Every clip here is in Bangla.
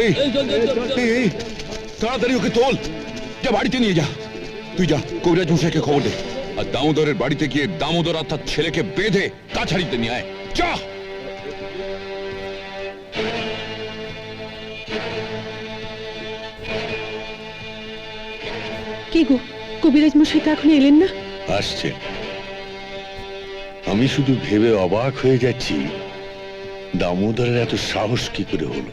এই এই তাড়াতাড়ি ওকে তোল, যা বাড়িতে নিয়ে যা। তুই যা কবিরাজ মশাইকে খবর দে, আর দামোদরের বাড়িতে গিয়ে দামোদর অর্থাৎ ছেলেকে বেঁধে কাছাড়িতে নিয়ে আয়, যা। কি গো, কবিরাজ মশাই তো এখন এলেন না? আসছে। আমি শুধু ভেবে অবাক হয়ে যাচ্ছি, দামোদরের এত সাহস কি করে হলো?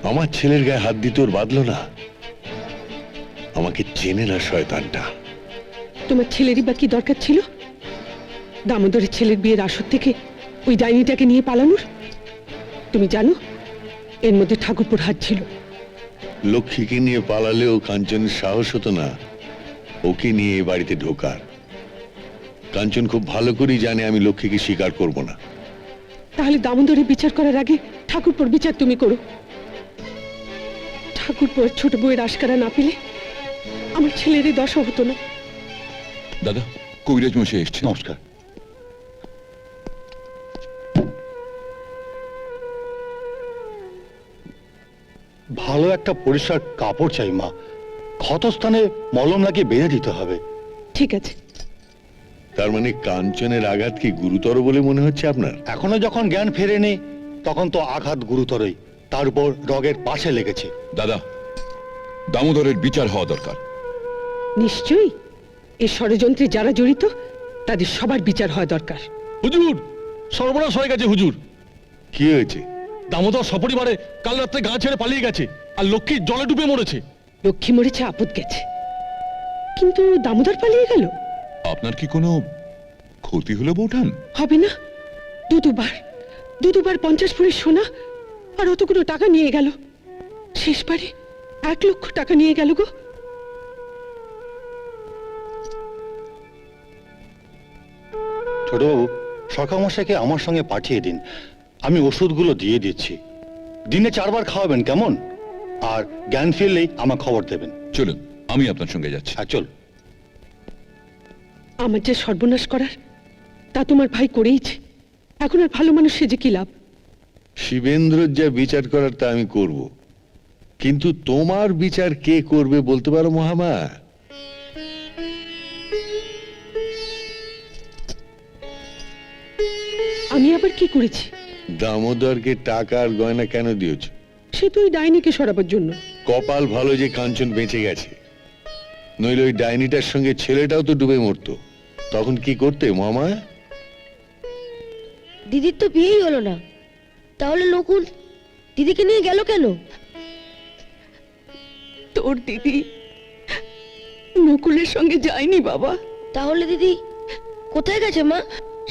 আমার ছেলের গায়ে হাত দিতে ওর বাঁধলো না? আমাকে চেনে না শয়তানটা। তোমার ছেলেরই বা কি দরকার ছিল দামোদরের ছেলের বিয়ের আসর থেকে ওই ডাইনিটাকে নিয়ে পালানোর? তুমি জানো এর মধ্যে ঠাকুরপুর হাত ছিল। লক্ষ্মীকে নিয়ে পালালেও কাঞ্চনের সাহস হতো না ওকে নিয়ে এ বাড়িতে ঢোকার। কাঞ্চন খুব ভালো করেই জানে আমি লক্ষ্মীকে স্বীকার করব না। তাহলে দামোদরের বিচার করার আগে ঠাকুরপুর বিচার তুমি করো। ঠাকুরপুর ছোট বউয়ের আশকারা না পেলে আমার ছেলের এই দশা হতো না। দাদা, কবিরাজ মশাই এসছে। নমস্কার। ভালো একটা পরিষ্কার কাপড় চাই মা, ক্ষতস্থানে মলম লাগিয়ে বেঁধে দিতে হবে। ঠিক আছে। তার মানে কাঞ্চনের আঘাত কি গুরুতর বলে মনে হচ্ছে আপনার? এখনো যখন জ্ঞান ফেরেনি তখন তো আঘাত গুরুতরই, তার উপর রগের পাশে লেগেছে। দাদা, দামোদরের বিচার হওয়া দরকার। নিশ্চয়ই এই ষড়যন্ত্রে যারা জড়িত তাদের সবার বিচার হওয়া দরকার। হুজুর, সর্বনাশ হয়ে গেছে হুজুর। কি হয়েছে? দামোদর সপরিবারে কাল রাত্রে গা ছেড়ে পালিয়ে গেছে, আর লক্ষ্মী জলে ডুবে মরেছে। লক্ষ্মী মরেছে, আপদ গেছে, কিন্তু দামোদর পালিয়ে গেল। আপনার কি কোনো ক্ষতি হলো বৌঠান? হবে না? দুবার 50 ভরি সোনা আর অতগুলো টাকা নিয়ে গেল। শেষবারে 1 লক্ষ টাকা নিয়ে গেল গো। ছোটবাবু, সখামশাইকে আমার সঙ্গে পাঠিয়ে দিন, আমি ওষুধগুলো দিয়ে দিচ্ছি। দিনে 4 বার খাওয়াবেন কেমন? আর জ্ঞান ফিরলেই আমার খবর দেবেন। চলুন, আমি আপনার সঙ্গে যাচ্ছি। হ্যাঁ, চল। আমার যে সর্বনাশ করার তা তোমার ভাই করেইছে, এখন আর ভালো মানুষ সেজে কি লাভ? শিবেন্দ্রর যা বিচার করার তা আমি করব, কিন্তু তোমার বিচার কে করবে বলতে পারো মহামা? আমি আবার কি করেছি? দামোদরকে টাকা আর গয়না কেন দিয়েছ? সে তো ওই ডাইনিকে সরাবার জন্য। কপাল ভালো যে কাঞ্চন বেঁচে গেছে, নইলে ওই ডাইনিটার সঙ্গে ছেলেটাও তো ডুবে মরতো। তখন কি করতে মামা? দিদির তো বিয়েই হলো না, তাহলে নকুল দিদিকে নিয়ে গেল কেন? তোর দিদি নকুলের সঙ্গে যায়নি বাবা। তাহলে দিদি কোথায় গেছে মা?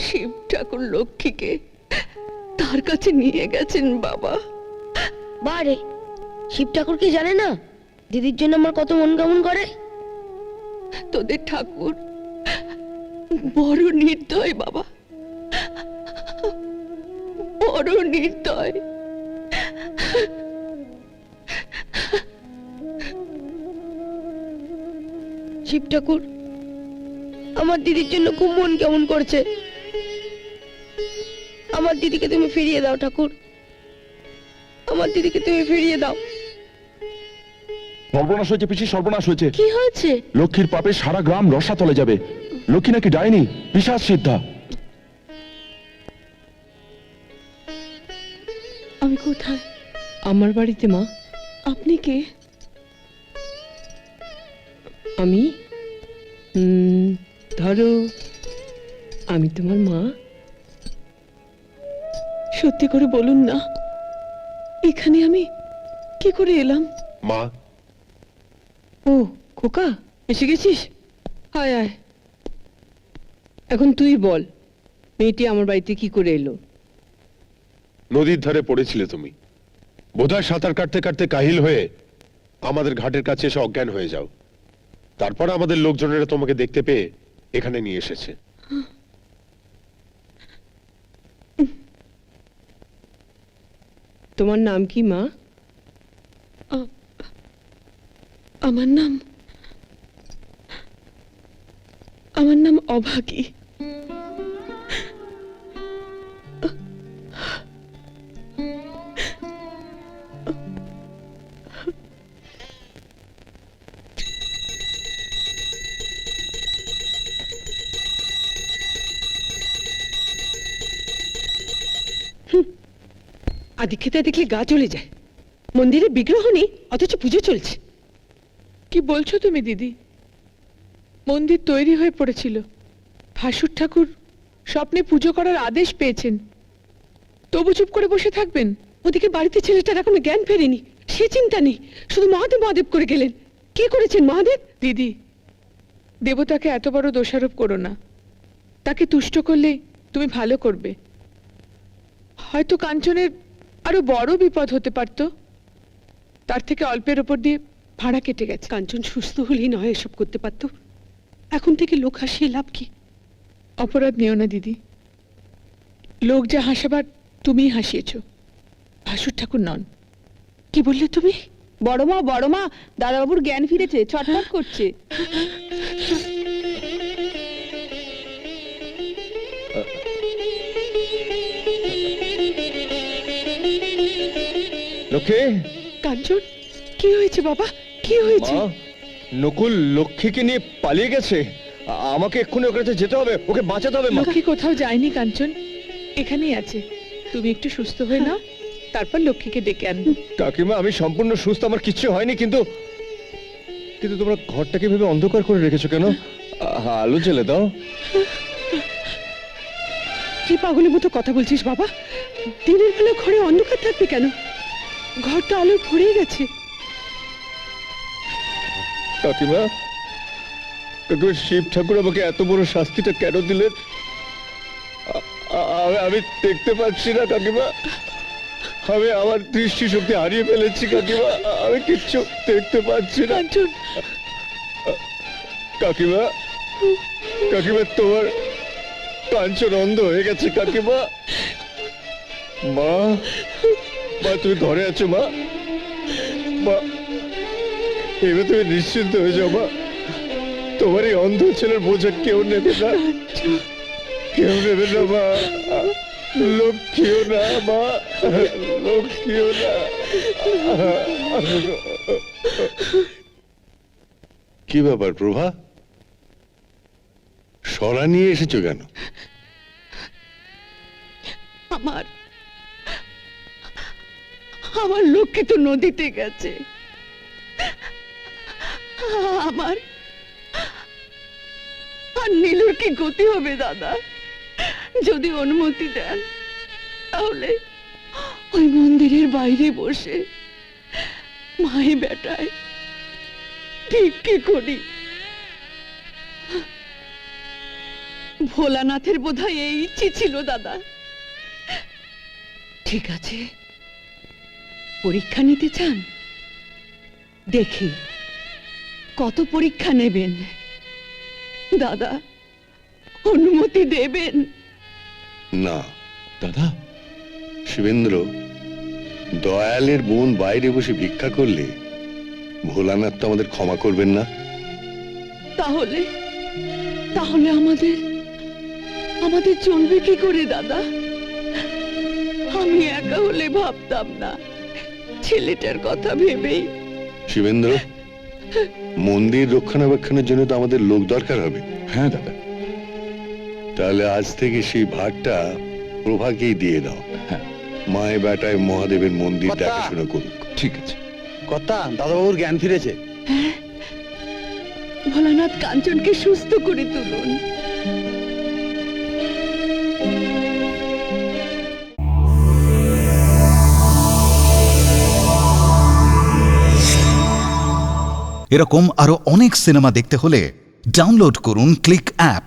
শিব ঠাকুর লক্ষ্মীকে তার কাছে নিয়ে গেছেন বাবা। বারে, শিব ঠাকুর কি জানে না দিদির জন্য আমার কত মন কেমন করে? তোদের ঠাকুর বড় নির্দয় বাবা, বড় নির্দয়। শিব ঠাকুর আমার দিদির জন্য খুব মন কেমন করছে। আমার দিদিকে তুমি ফিরিয়ে দাও ঠাকুর, আমার দিদিকে তুমি ফিরিয়ে দাও। সর্বনাশ হয়েছে পিসি, সর্বনাশ হয়েছে। কি হয়েছে? লক্ষ্মীর পাপে সারা গ্রাম রসাতলে যাবে। লক্ষ্মী নাকি ডাইনি, পিশাচ সিদ্ধা। আমি কোথায়? আমার বাড়িতে মা। আপনি কে? আমি ধরো আমি তোমার মা। সত্যি করে বলুন না, এখানে আমি কি করে এলাম? মা, ও খোকা, এসে গেছিস? আয় আয়। এখন তুই বল, মেয়েটি আমার বাড়িতে কি করে এলো? নদীর ধারে পড়েছিলে তুমি, বোধহয় সাঁতার কাটতে কাটতে কাহিল হয়ে আমাদের ঘাটের কাছে এসে অজ্ঞান হয়ে যাও। তারপর আমাদের লোকজনেরা তোমাকে দেখতে পেয়ে এখানে নিয়ে এসেছে। তোমার নাম কি মা? আমার নাম অভাগী। আদিক্ষেতা দেখলে গা জ্বলে যায়। মন্দিরে বিগ্রহ নেই, অথচ পুজো চলছে। কি বলছো তুমি দিদি? মন্দির তৈরি হয়ে পড়েছিল, ভাসুর ঠাকুর স্বপ্নে পুজো করার আদেশ পেয়েছেন, তবু চুপ করে বসে থাকবেন? ওদিকে বাড়িতে ছেলেটার এখনো জ্ঞান ফেরেনি, সে চিন্তা নেই, শুধু মহাদেব মহাদেব করে গেলেন। কি করেছেন মহাদেব? দিদি, দেবতাকে এত বড় দোষারোপ করো না। তাকে তুষ্ট করলে তুমি ভালো করবে। হয়তো কাঞ্চনের আরো বড় বিপদ হতে পারত, তার থেকে অল্পের ওপর দিয়ে ভাড়া কেটে গেছে। কাঞ্চন সুস্থ হলেই নয় এসব করতে পারতো। এখন থেকে লোক হাসিয়ে লাভ কি? অপরাধ নিও না দিদি, লোক যা হাসাবার তুমিই হাসিয়েছ, ভাসুর ঠাকুর নন। কি বললে তুমি? বড় মা দাদাবাবুর জ্ঞান ফিরেছে, ছটফট করছে। লক্ষ্মী, কাঞ্চন, কি হয়েছে বাবা, কি হয়েছে? মা, নকুল লক্ষ্মীকে নিয়ে পালিয়ে গেছে। আমাকে এক্ষুনি ওর কাছে যেতে হবে, ওকে বাঁচাতে হবে। মা, লক্ষ্মী কোথাও যায়নি কাঞ্চন, এখানেই আছে। তুমি একটু সুস্থ হয়ে নাও, তারপর লক্ষ্মীকে ডেকে আনবো। কাকিমা আমি সম্পূর্ণ সুস্থ, আমার কিচ্ছু হয়নি, কিন্তু কিন্তু তোমরা ঘরটাকে ভেবে অন্ধকার করে রেখেছো কেন? আলো জ্বেলে দাও। কি পাগলের মতো কথা বলছিস বাবা? দিনের বেলা ঘরে অন্ধকার থাকবে কেন? ঘরটা আলো ভরে গেছে। কাকিমা, কাকিমা, শিব ঠাকুর আমাকে এত বড় শাস্তিটা কেন দিলেন? আমি দেখতে পাচ্ছি না কাকিমা, আমি আমার দৃষ্টি শক্তি হারিয়ে ফেলেছি কাকিমা, আমি কিচ্ছু দেখতে পাচ্ছি না। কাঞ্চন, কাকিমা, কাকিমা, তোমার কাঞ্চন অন্ধ হয়ে গেছে কাকিমা। মা, মা তুমি ঘরে আছো? মা, মা, এবার তুমি নিশ্চিন্ত হয়ে যাও মা, তোমার এই অন্ধ ছেলের বোঝা কেউ নেবে না, কেউ নেবে না মা, লক্ষ্মীও না মা, লক্ষ্মীও না। কি ব্যাপার প্রভা, সরা নিয়ে এসেছো কেন? আমার লক্ষ্মী তো নদীতে গেছে। আমার আর নীলুর কি গতি হবে দাদা? যদি অনুমতি দেন তাহলে ওই মন্দিরের বাইরে বসে মায়ে বেটায় ভিক্ষে করি। ভোলানাথের বোধহয় এই ইচ্ছে ছিল দাদা। ঠিক আছে, পরীক্ষা নিতে চান? দেখি কত পরীক্ষা নেবেন। দাদা, অনুমতি দেবেন? না দাদা, শিবেন্দ্র, দয়ালের বোন বাইরে বসে ভিক্ষা করলে ভোলানাথ তো আমাদের ক্ষমা করবেন না। তাহলে তাহলে আমাদের আমাদের চলবে কি করে দাদা? আমি একা হলে ভাবতাম না, ছেলেটার কথা ভেবেই। শিবেন্দ্র, মন্দির রক্ষণাবেক্ষণের জন্য তো আমাদের লোক দরকার হবে। হ্যাঁ দাদা। তাহলে আজ থেকে সেই ভাগটা প্রভাকেই দিয়ে দাও। হ্যাঁ, মায়ে বেটায় মহাদেবের মন্দির কথা। দেখাশোনা করুক। ঠিক আছে। কথা, দাদাবাবুর জ্ঞান ফিরেছে। ভোলানাথ কাঞ্চনকে সুস্থ করে তুলুন। এরকম আরো অনেক সিনেমা দেখতে হলে ডাউনলোড করুন ক্লিক অ্যাপ।